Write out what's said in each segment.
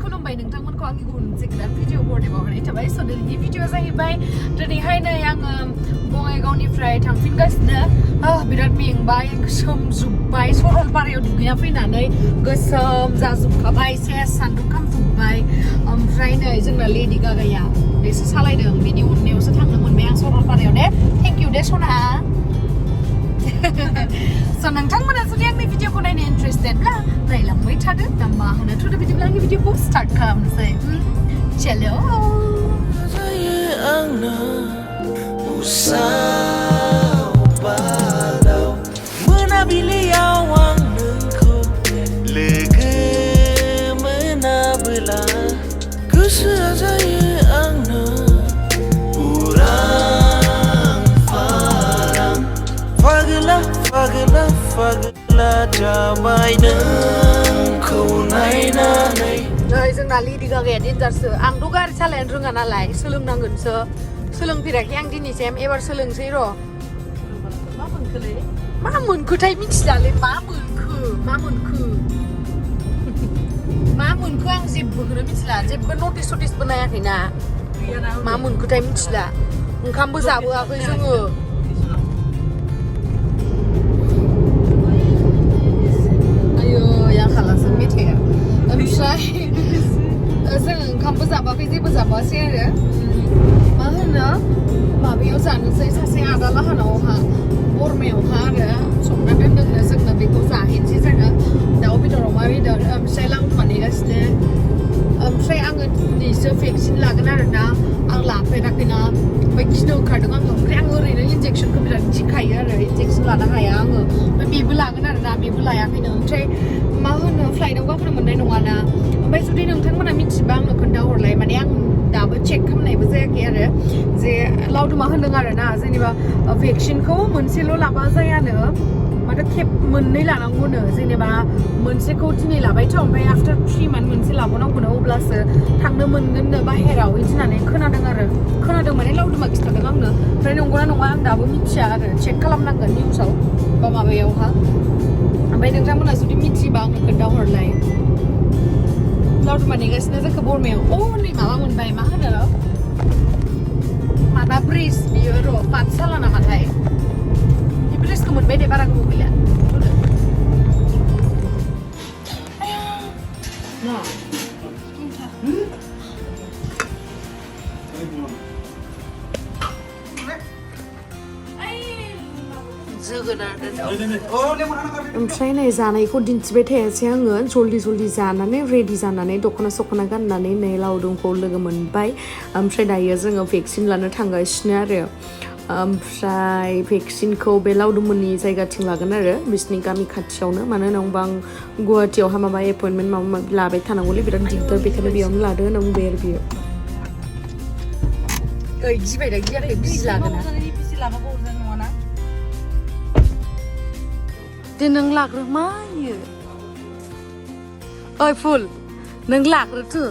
खुलुमबाय नोंथांमोनखौ आंनि गुबुन मोनसे गोदान भिडिअ बर्डेबाव होनाय थाबाय स' दिनैनि भिडिअआ जाहैबाय दिनैहाय नै आङो बङाइगावनिफ्राय थांफिनगासिनो बिराद मेंबाय सोमजोब्बाय सरलपारायाव दुगैना फैनानै गोसोम जाजोबखाबाय सेस सान्दुं खामजोब्बाय ओमफ्राय नै जोंना लेडि गागाया बेसो सालायदों बेनि उननायावसो थांनो मोनबाय आं सरलपारायाव दे थेंक इउ दे सना स' नोंथांमोना जुदि आंनि भिडिअखौ नायनो इन्टारेस्टेडब्ला नायलांबाय थादो दा मा होनो थुदो बिदिब्ला आंनि भिडिअखौ स्टार्ट खालामनोसै चलो मोनाबिलियाव आं नोंखौ लोगो मोनाबोला गोसोआ जायो आंना फागला जाबाय नोंखौ नायनानै नै जोंना लेडि गागाया डेन्जारसो आंथ' गारि सालायनो रोङा नालाय सोलोंनांगोनसो सोलोंफेराखै आं दिनैसिम एबार सोलोंसै र' मा मोनखोथाय मिथिलालै मा मोनखो आं जेबोखौनो मिथिला जेबो नटिस सटिसबो नायाखैना मा मोनखोथाय मिथिला ओंखामबो जाबोआखै जोङो मेथाइआ ओमफ्राय जों ओंखामबो जाबाखै जेबो जाबासै आरो मा होनो माबायाव जानोसै सासे आदा लाहानावहा बरमायावहा आरो संना दोनदोंनो जोंनो बेखौ जाहैनोसै जोङो दाउ बेदर अमा बेदर ओमफ्राय लांखुमा नेगासिनो ओमफ्राय आङो दिनैसो भेक्सिन लागोन आरोना आं लाफेराखैना ओमफ्राय गिनो ओंखारदों आङो ओमफ्राय आं ओरैनो इन्जेक्सनखौ बिराद गिखायो आरो इन्जेक्सन लानो हाया आङो ओमफ्राय बेबो लागोन आरोना बेबो लायाखैनो ओमफ्राय मा होनो फ्लाइटआव गाखोनो मोननाय नङाना ओमफ्राय जुदि नोंथांमोना मिथिबा आंनो खोन्थाहरलाय माने आं दाबो चेक खालामनायबो जायाखै आरो जे लावदुमा होनदों आरोना जेनेबा भेक्सिनखौ मोनसेल' लाबा जायानो माथो खेब मोननै लानांगौनो जेनेबा मोनसेखौ दिनै लाबायथ' ओमफ्राय आफ्टार 3 मान्थ मोनसे लाबावनांगौनो अब्लासो थांनो मोनगोननो बाहेराव बिदि होननानै खोनादों माने लावदुमा खिन्थादों आंनो ओमफ्राय नंगौना नङा आं दाबो मिथिया आरो चेक खालामनांगोन निउसाव बा माबायावहा ओमफ्राय नोंथांमोना जुदि मिथियोबा आंनो खोन्थाहरलाय लावदुमा नेगासिनो जोंखौ बरमायाव नै माबा मोनबाय मा होनो माबा ब्रिज बियो र' पाठसाला नामाथाय बे ब्रिजखौ मोनबाय दे बारा गोबाव गैला ओमफ्राय नै जानायखौ दिन्थिबाय थायासै आङो जल्दि जानानै रेडि जानानै दख'ना गाननानै नै लावदुमखौ लोगो मोनबाय ओमफ्राय दायो जोङो भेक्सिन लानो थांगासिनो आरो ओमफ्राय भेक्सिनखौ बे लावदुममोननि जायगाथिं लागोन आरो बिसिनि गामि खाथियावनो मानो होनोबा आं गुवाहाटियावहा माबा एपइन्टमेन्ट माबा माबि लाबाय थानांगौलै बिराद दिगदार बेखायनो बेयावनो लादो होनना बुंबाय आरो बियो गिबाय दा गियाखै बिजि लागोन दे नों लाग्रो मायो ओइ फुल नों लाग्रोथो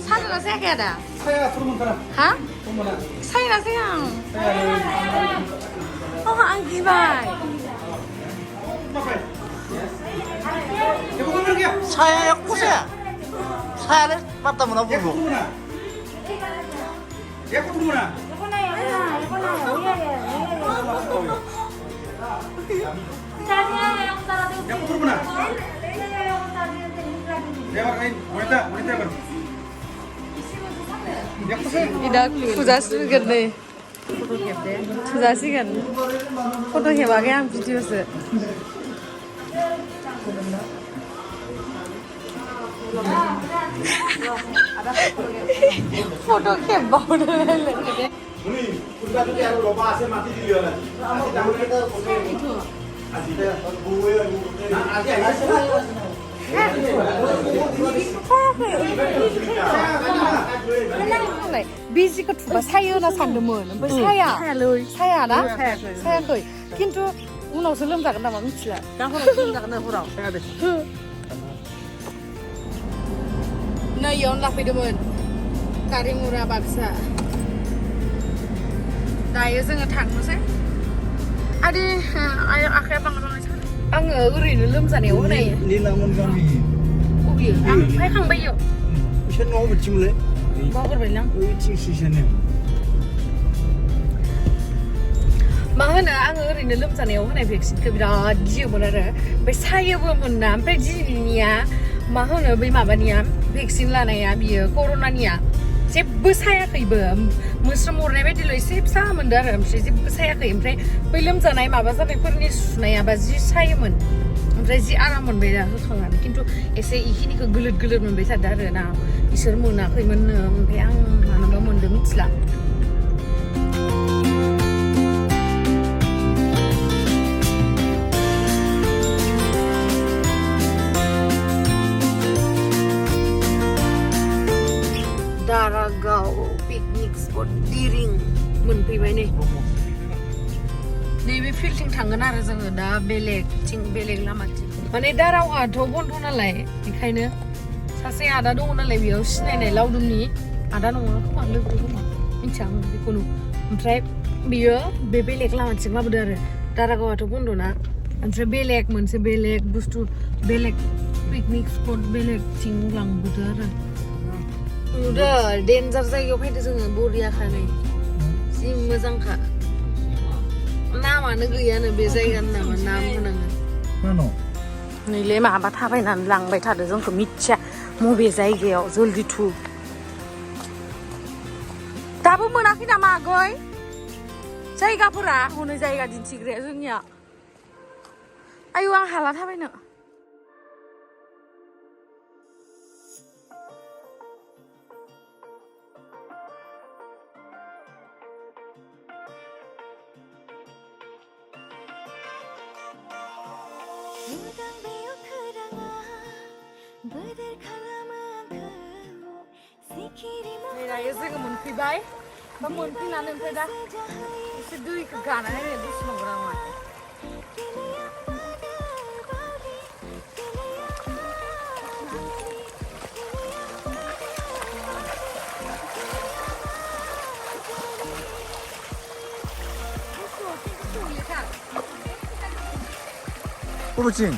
साजाना जायाखै आदा हा सायना जाया आं गिबाय 사야야 꼬세야 사야를 맞다 뭐나 보고 이다 부자시겠네 부자시겠네 포토 해봐게 한 비디오스 फोटो खेब बिजिखौ थुबा सायो होनना सानदोंमोन ओमफ्राय सायाना सायाखै खिन्थु उनावसो लोमजागोन नामा मिथिला दा हराव लोमजागोन हराव नै इयावनो लाफैदोंमोन गारि मुरा बाक्सा दायो जोङो थांनोसै आदि आखाया बांद्राय आङो ओरैनो लोमजानायाव होनाय बियो आं फायखांबायो बिसोर न'आव बिथिंलै बावगारबायलां बिथिंसोनो मा होनो आङो ओरैनो लोमजानायाव होनाय भेक्सिनखौ बिराद गियोमोन आरो ओमफ्राय सायोबोमोन ना ओमफ्राय दिनैनिया मा होनो बै माबानिया भेक्सिन लानाया बियो कर'नानिया जेबो सायाखैबो मोस्रोम अरनाय बायदिल' एसे फिसा मोनदो आरो ओमफ्राय जेबो सायाखै ओमफ्राय बै लोमजानाय माबा जानायफोरनि सुनायाबा जि सायोमोन ओमफ्राय जि आराम मोनबाय दा होखांनानै खिन्थु एसे इखिनिखौ गोलोद गोलोद मोनबाय थादो आरो ना इसोर मोनाखैमोननो ओमफ्राय आं मानोबा मोनदों मिथिला Daragaon picnic spot diring मोनफैबाय नै नैबे फिल्डथिं थांगोन आरो जोङो दा बेलेग लामाथिं माने दारागावआथ' बन्द नालाय बेखायनो सासे आदा दङ नालाय बेयाव सिनायनाय लावदुमनि आदा नङा खोमा लोगो खोमा मिथिया आं बेखौनो ओमफ्राय बियो बे बेलेग लामाथिं लाबोदो आरो दारागावआथ' बन्द ना ओमफ्राय मोनसे बेलेग बुस्थु बेलेग पिकनिक स्पट बेलेगथिं लांबोदो आरो नुदो डेन्जार जायगायाव फैदो जोङो बरियाखा नै जि मोजांखा नामानो गैयानो बे जायगानि नामा नाम होनाङो नैले माबा थाबायनानै लांबाय थादो जोंखौ मिथिया मबे जायगायाव जल्दि थु दाबो मोनाखै नामा आगै जायगाफोरा हनै जायगा दिन्थिग्राया जोंनिया आयु आं हाला थाबायनो दायो जोङो मोनफैबाय बा मोनफैनानै ओमफ्राय दा एसे दैखौ गानानै नायनो दसे नंगौ नामा बबेथिं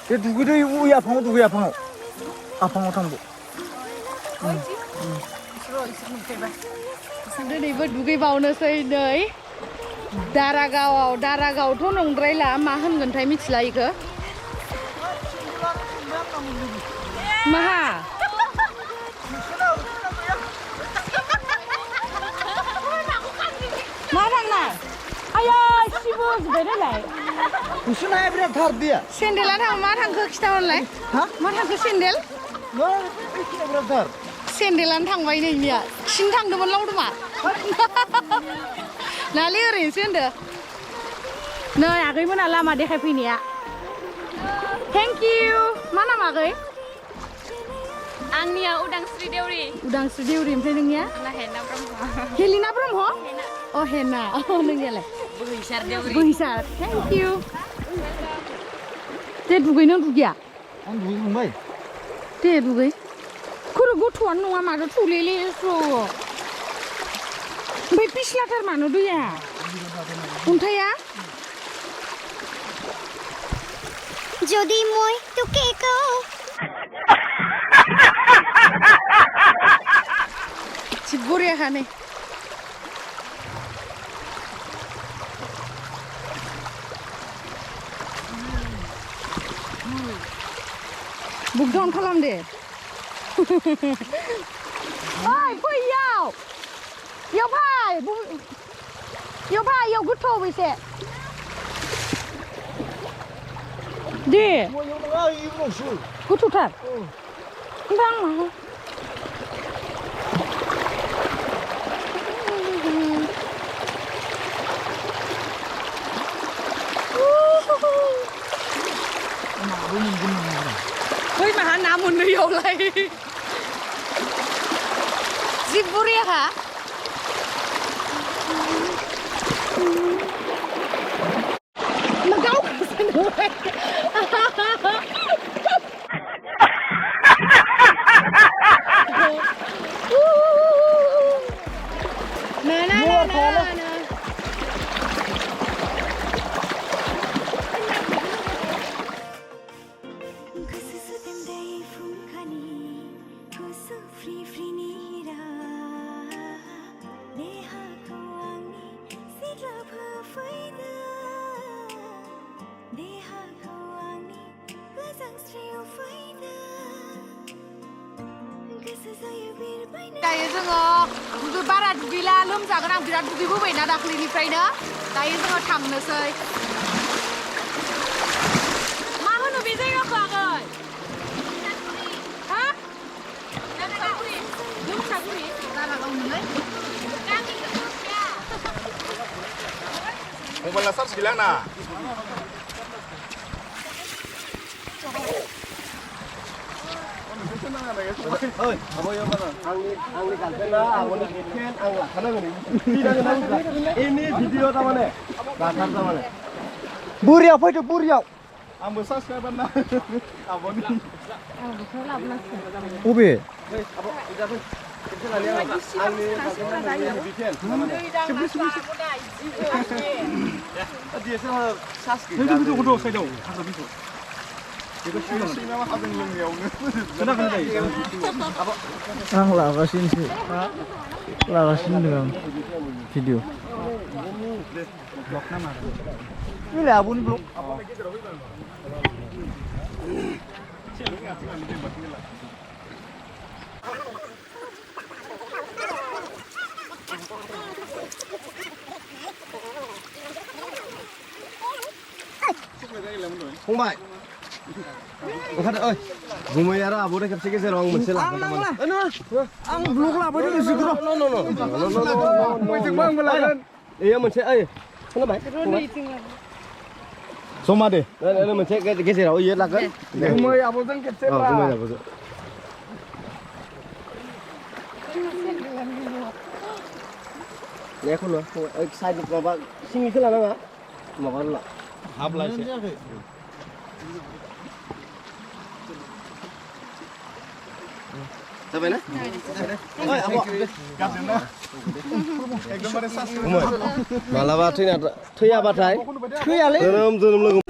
बे दुगैदो उइ आफाङाव दुगै आफाङाव थांबो दिनैबो दुगैबावनोसै नै दारागावआवथ' नंद्रायला मा होनगोनथाय मिथिला इखो माहा मा थांनाय आया सिबो जोबबाय नालाय उसुनाया बिराद थार दैया सेन्देला थां मा थांखो खिथाहरलाय मा थांखो सेन्देल बिराद थार सेन्देलानो थांबाय नैनिया खिनो थांदोंमोन लावदुमा नालै ओरैनोसो होनदो नै आगैमोना लामा देखायफैनाया थेंक इउ मा नाम आगै आंनिया उदांस्रि देउरि ओमफ्राय नोंनिया हेना ब्रह्म हेलिना ब्रह्म अ हेना नोंनियालाय बोहैसार देउरि बोहैसार थेंक इउ दे दुगैनो दुगैया आं दुगैखांबाय दे दुगै खर' गथ'आनो नङा माथो थौलेलेस' ओमफ्राय पिस्लाथार मानो दैया अन्थाइया যদি মই তোকে কওঁ जि बरियाखा नै बुक डाउन खालाम दे ओइ फैयाव इयाव गोथौ एसे दे गोथौथार ओमफ्राय आं माहा बै माहा ना मोनैयावलाय जि बरियाखा गावखौसो नुबाय दायो जोङो बारा दुगैला लोमजागोन आं बिराद दुगैबोबायना दाख्लैनिफ्रायनो दायो जोङो थांनोसै मा होनो बे जायगाखौ आगै हा लोमसागुरि दारागावनोलै मबाइला चार्ज गैला ना ओइ आब'या माना आंनि गार्लफ्रेन्डआ आब'नि फेन आं लाखानांगोन एनि भिडिअ तामाने लाथार तामाने बुरियाव फैदो बुरियाव आंबो साबस्क्राइबार ना आब'नि आंबोथ' लाबोनांसिगोन अबे आब' जाफै खेबसे लानि आंनि गार्लफ्रेन्डआ फेन तामाने दिएसएल सार्ज गैला गथ' साइडआव हाग्रा बिखौ आं लागासिनोसो लागासिनो दं आं भिडिअ ini abun blok फंबाय ओंखार ओइ गुमै आरो आब'नि खेबसे गेजेराव आं मोनसे लागोन आं ब्लग लाबाय दङ जिग्र मैजोंबो आंबो लागोन एयो मोनसे ओइ खोनाबाय जमा दे मोनसे गेजेराव इयो लागोन गुमै आब'जों खेबसे गुमै आब'जों लेखौनो ओइ साइड माबा सिंनिखौ लानाङा माबा ला हाबलायसे जाबाय ना ओइ आब' गारदोंना एकदमबारे सास मालाबा थैयाबाथाय थैयालै जोनोम लोगो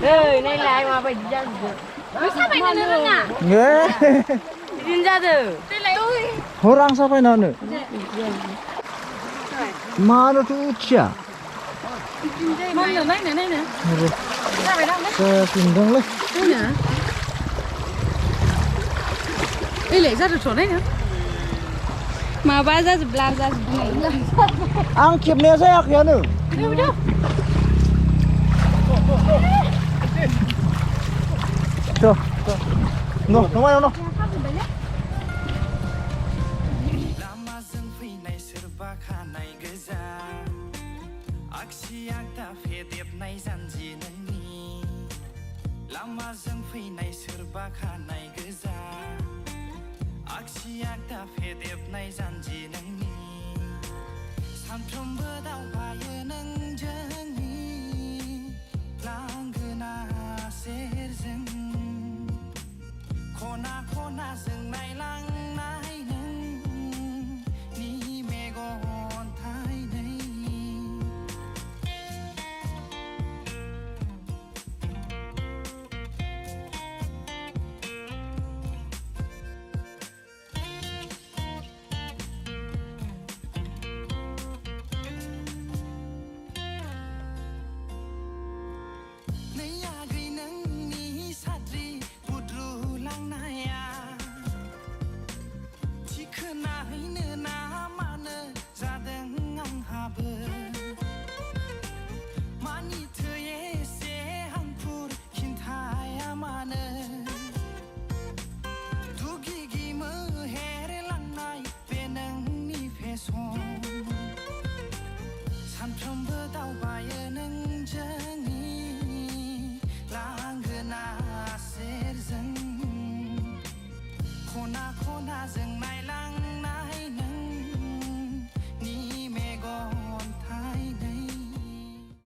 ओइ नायलाय माबायदि जाजोबो नों साबायनो रोङा बिदिनो जादों हर आं साफायनानो मानोथ' उथिया नायनो जाफिनदोंलै एलाय जादोंथ' नायनो माबा जाजोबब्ला जाजोबदों आं खेबनाया जायाखैयानो न लामाजों फैनाय सोरबा खानाय गोजा आगसि आगदा फेदेबनाय जानजि नोंनि लामाजों फैनाय सोरबा खानाय गोजा आगसि आगदा फेदेबनाय जानजि नोंनि सानफ्रोमबो दावबायो नों जोंनि लांगोना सेरजों